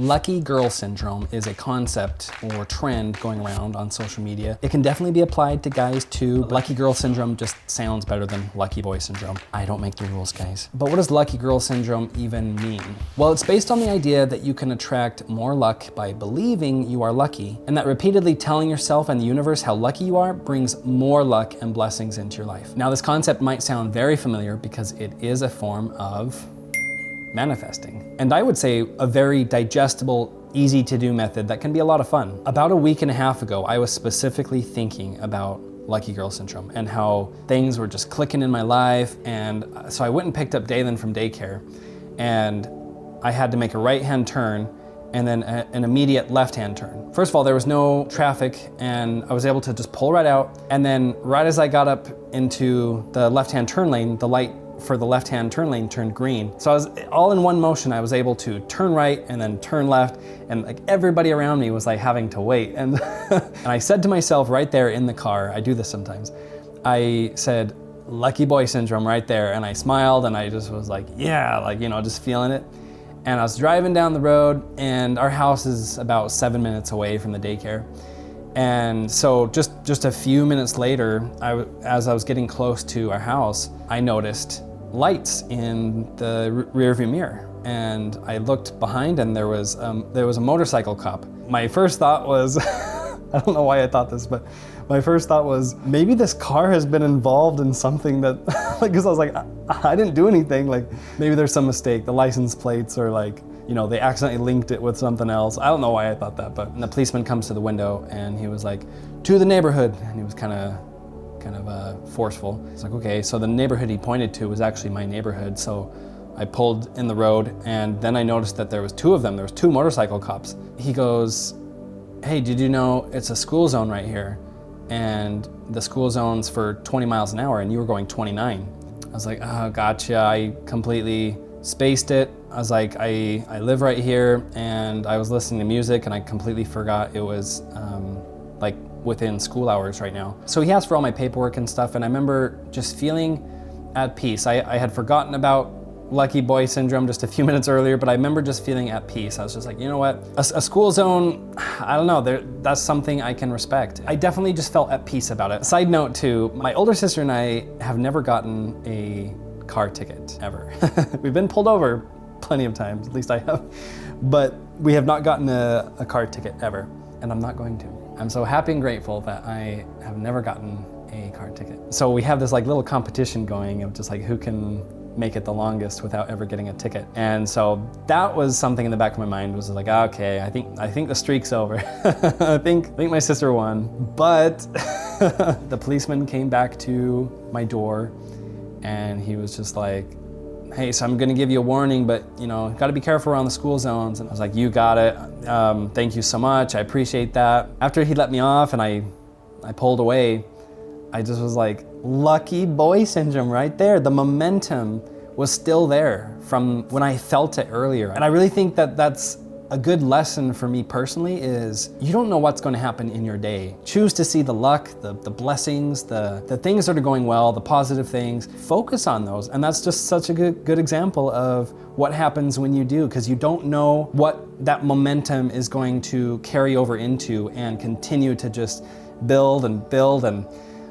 Lucky girl syndrome is a concept or trend going around on social media. It can definitely be applied to guys too. Lucky girl syndrome just sounds better than lucky boy syndrome. I don't make the rules, guys. But what does lucky girl syndrome even mean? Well, it's based on the idea that you can attract more luck by believing you are lucky, and that repeatedly telling yourself and the universe how lucky you are brings more luck and blessings into your life. Now, this concept might sound very familiar because it is a form of manifesting. And I would say a very digestible, easy to do method that can be a lot of fun. About a week and a half ago, I was specifically thinking about lucky girl syndrome and how things were just clicking in my life. And so I went and picked up Dalen from daycare, and I had to make a right-hand turn and then an immediate left-hand turn. First of all, there was no traffic and I was able to just pull right out. And then right as I got up into the left-hand turn lane, the light for the left-hand turn lane turned green. So I was all in one motion. I was able to turn right and then turn left, and like everybody around me was like having to wait. And, and I said to myself right there in the car, I do this sometimes, I said, lucky boy syndrome right there. And I smiled and I just was like, yeah, like, you know, just feeling it. And I was driving down the road, and our house is about 7 minutes away from the daycare. And so just a few minutes later, as I was getting close to our house, I noticed lights in the rearview mirror. And I looked behind, and there was a motorcycle cop. My first thought was, I don't know why I thought this, but my first thought was, maybe this car has been involved in something that, like, cause I was like, I didn't do anything. Like, maybe there's some mistake. The license plates are like, you know, they accidentally linked it with something else. I don't know why I thought that, but the policeman comes to the window and he was like, to the neighborhood. And he was kind of forceful. It's like, okay, so the neighborhood he pointed to was actually my neighborhood. So I pulled in the road, and then I noticed that there was two of them. There was two motorcycle cops. He goes, hey, did you know it's a school zone right here? And the school zone's for 20 miles an hour and you were going 29. I was like, oh, gotcha. I completely spaced it. I was like, I live right here, and I was listening to music and I completely forgot it was like within school hours right now. So he asked for all my paperwork and stuff, and I remember just feeling at peace. I had forgotten about lucky boy syndrome just a few minutes earlier, but I remember just feeling at peace. I was just like, you know what? A school zone, I don't know, that's something I can respect. I definitely just felt at peace about it. Side note too, my older sister and I have never gotten a car ticket, ever. We've been pulled over plenty of times, at least I have, but we have not gotten a car ticket ever, and I'm not going to. I'm so happy and grateful that I have never gotten a car ticket. So we have this like little competition going of just like who can make it the longest without ever getting a ticket. And so that was something in the back of my mind, was like, okay, I think the streak's over. I think my sister won. But the policeman came back to my door and he was just like, hey, so I'm gonna give you a warning, but you know, gotta be careful around the school zones. And I was like, you got it. Thank you so much, I appreciate that. After he let me off and I pulled away, I just was like, lucky boy syndrome right there. The momentum was still there from when I felt it earlier. And I really think that that's a good lesson for me personally, is you don't know what's going to happen in your day. Choose to see the luck, the blessings, the things that are going well, the positive things. Focus on those. And that's just such a good example of what happens when you do, because you don't know what that momentum is going to carry over into and continue to just build and build. And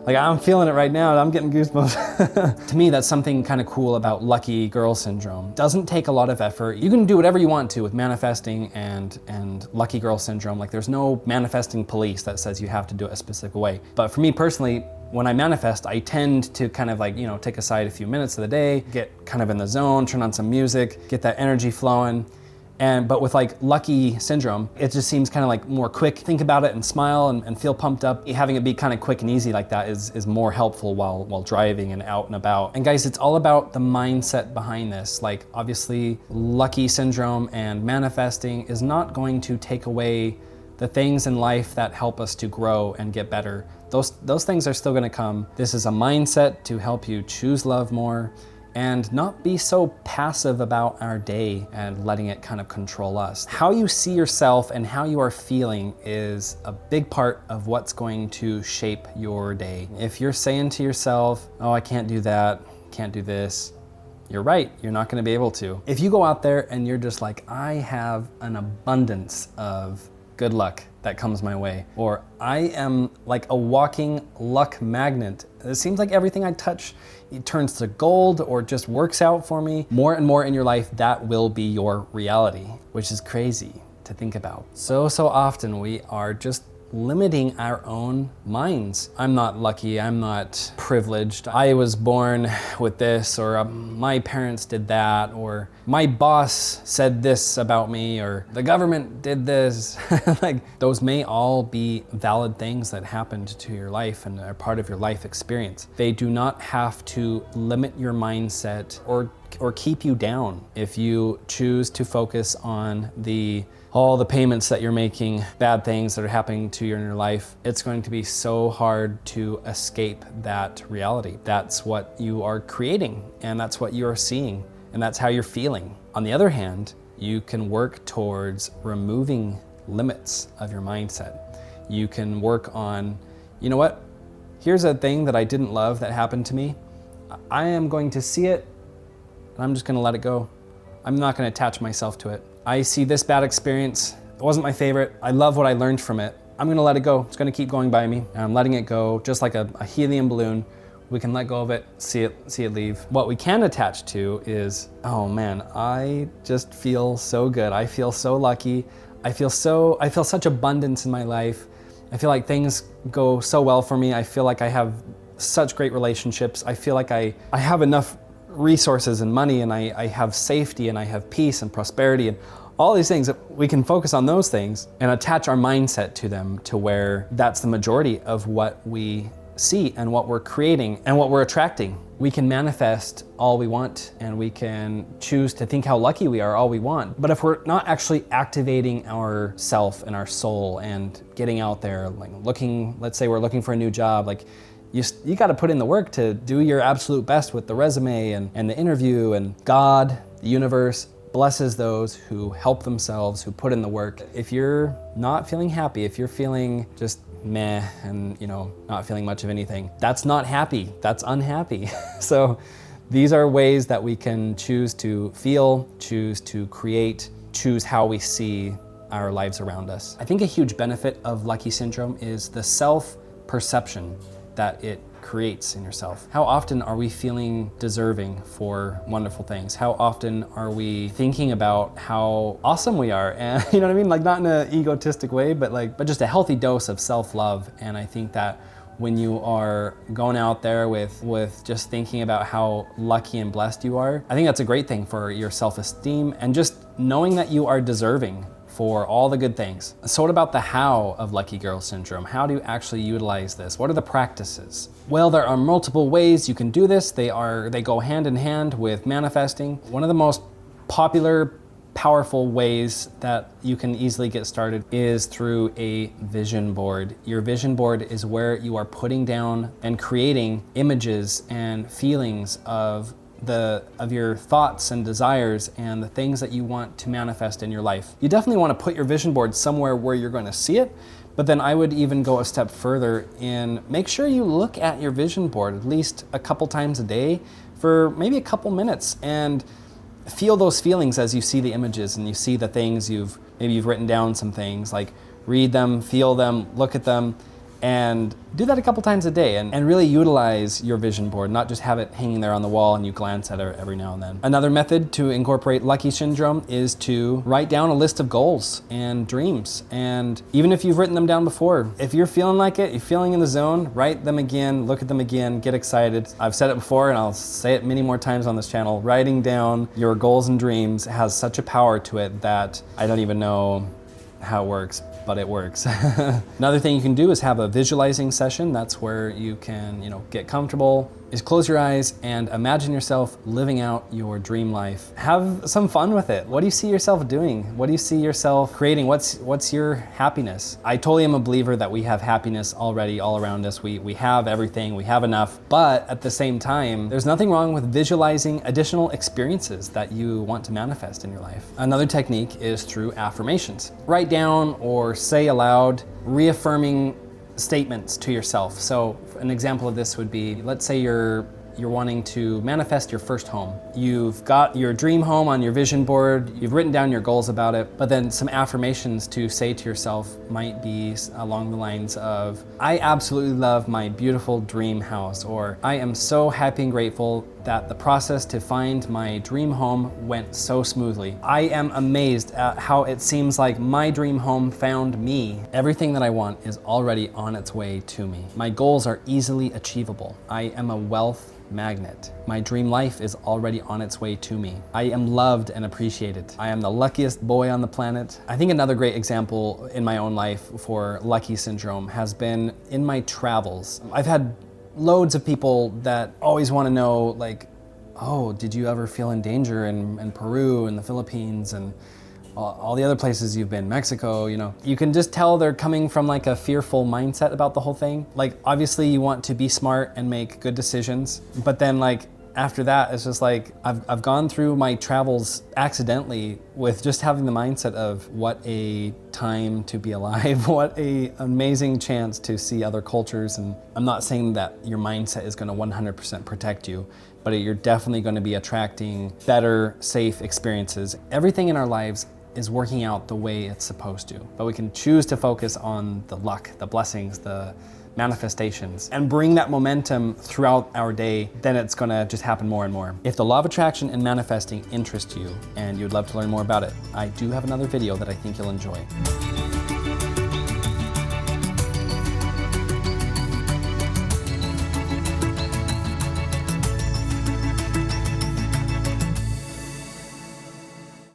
like, I'm feeling it right now. I'm getting goosebumps. To me, that's something kind of cool about lucky girl syndrome. Doesn't take a lot of effort. You can do whatever you want to with manifesting and lucky girl syndrome. Like, there's no manifesting police that says you have to do it a specific way. But for me personally, when I manifest, I tend to kind of like, you know, take aside a few minutes of the day, get kind of in the zone, turn on some music, get that energy flowing. But with like lucky syndrome, it just seems kind of like more quick. Think about it and smile and feel pumped up. Having it be kind of quick and easy like that is more helpful while driving and out and about. And guys, it's all about the mindset behind this. Like, obviously, lucky syndrome and manifesting is not going to take away the things in life that help us to grow and get better. Those things are still gonna come. This is a mindset to help you choose love more and not be so passive about our day and letting it kind of control us. How you see yourself and how you are feeling is a big part of what's going to shape your day. If you're saying to yourself, oh, I can't do that, can't do this, you're right, you're not gonna be able to. If you go out there and you're just like, I have an abundance of good luck that comes my way, or I am like a walking luck magnet. It seems like everything I touch, it turns to gold or just works out for me. More and more in your life, that will be your reality, which is crazy to think about. So often we are just limiting our own minds. I'm not lucky, I'm not privileged, I was born with this, or my parents did that, or my boss said this about me, or the government did this. Like, those may all be valid things that happened to your life and are part of your life experience. They do not have to limit your mindset or keep you down. If you choose to focus on all the payments that you're making, bad things that are happening to you in your life, it's going to be so hard to escape that reality. That's what you are creating, and that's what you are seeing, and that's how you're feeling. On the other hand, you can work towards removing limits of your mindset. You can work on, you know what? Here's a thing that I didn't love that happened to me. I am going to see it, and I'm just gonna let it go. I'm not gonna attach myself to it. I see this bad experience, it wasn't my favorite, I love what I learned from it. I'm gonna let it go, it's gonna keep going by me, and I'm letting it go, just like a helium balloon. We can let go of it, see it leave. What we can attach to is, oh man, I just feel so good, I feel so lucky, I feel such abundance in my life. I feel like things go so well for me, I feel like I have such great relationships, I feel like I have enough resources and money, and I have safety, and I have peace and prosperity, and all these things. We can focus on those things and attach our mindset to them, to where that's the majority of what we see and what we're creating and what we're attracting. We can manifest all we want, and we can choose to think how lucky we are all we want. But if we're not actually activating our self and our soul and getting out there, like let's say we're looking for a new job, like you got to put in the work to do your absolute best with the resume and the interview, and God, the universe, blesses those who help themselves, who put in the work. If you're not feeling happy, if you're feeling just meh and not feeling much of anything, that's not happy, that's unhappy. So these are ways that we can choose to feel, choose to create, choose how we see our lives around us. I think a huge benefit of lucky syndrome is the self-perception that it creates in yourself. How often are we feeling deserving for wonderful things? How often are we thinking about how awesome we are? And you know what I mean? Like, not in an egotistic way, but just a healthy dose of self-love. And I think that when you are going out there with just thinking about how lucky and blessed you are, I think that's a great thing for your self-esteem and just knowing that you are deserving for all the good things. So what about the how of lucky girl syndrome? How do you actually utilize this? What are the practices? Well, there are multiple ways you can do this. They go hand in hand with manifesting. One of the most popular, powerful ways that you can easily get started is through a vision board. Your vision board is where you are putting down and creating images and feelings of your thoughts and desires and the things that you want to manifest in your life. You definitely want to put your vision board somewhere where you're going to see it, but then I would even go a step further and make sure you look at your vision board at least a couple times a day for maybe a couple minutes and feel those feelings as you see the images and you see the things you've written down, some things, like read them, feel them, look at them, and do that a couple times a day and really utilize your vision board, not just have it hanging there on the wall and you glance at it every now and then. Another method to incorporate lucky syndrome is to write down a list of goals and dreams. And even if you've written them down before, if you're feeling like it, you're feeling in the zone, write them again, look at them again, get excited. I've said it before and I'll say it many more times on this channel. Writing down your goals and dreams has such a power to it that I don't even know how it works, but it works. Another thing you can do is have a visualizing session. That's where you can, get comfortable, is close your eyes and imagine yourself living out your dream life. Have some fun with it. What do you see yourself doing? What do you see yourself creating? What's your happiness? I totally am a believer that we have happiness already all around us. We have everything, we have enough, but at the same time, there's nothing wrong with visualizing additional experiences that you want to manifest in your life. Another technique is through affirmations. Write down or say aloud reaffirming statements to yourself. So an example of this would be, let's say you're you're wanting to manifest your first home. You've got your dream home on your vision board, you've written down your goals about it, but then some affirmations to say to yourself might be along the lines of, I absolutely love my beautiful dream house, or I am so happy and grateful that the process to find my dream home went so smoothly. I am amazed at how it seems like my dream home found me. Everything that I want is already on its way to me. My goals are easily achievable. I am a wealth magnet. My dream life is already on its way to me. I am loved and appreciated. I am the luckiest boy on the planet. I think another great example in my own life for lucky syndrome has been in my travels. I've had loads of people that always want to know, like, oh, did you ever feel in danger in Peru and the Philippines and all the other places you've been, Mexico, you know. You can just tell they're coming from like a fearful mindset about the whole thing. Like, obviously you want to be smart and make good decisions, but then like after that, it's just like, I've gone through my travels accidentally with just having the mindset of what a time to be alive, what a amazing chance to see other cultures. And I'm not saying that your mindset is gonna 100% protect you, but you're definitely gonna be attracting better, safe experiences. Everything in our lives is working out the way it's supposed to, but we can choose to focus on the luck, the blessings, the manifestations, and bring that momentum throughout our day. Then it's gonna just happen more and more. If the law of attraction and manifesting interests you and you'd love to learn more about it, I do have another video that I think you'll enjoy.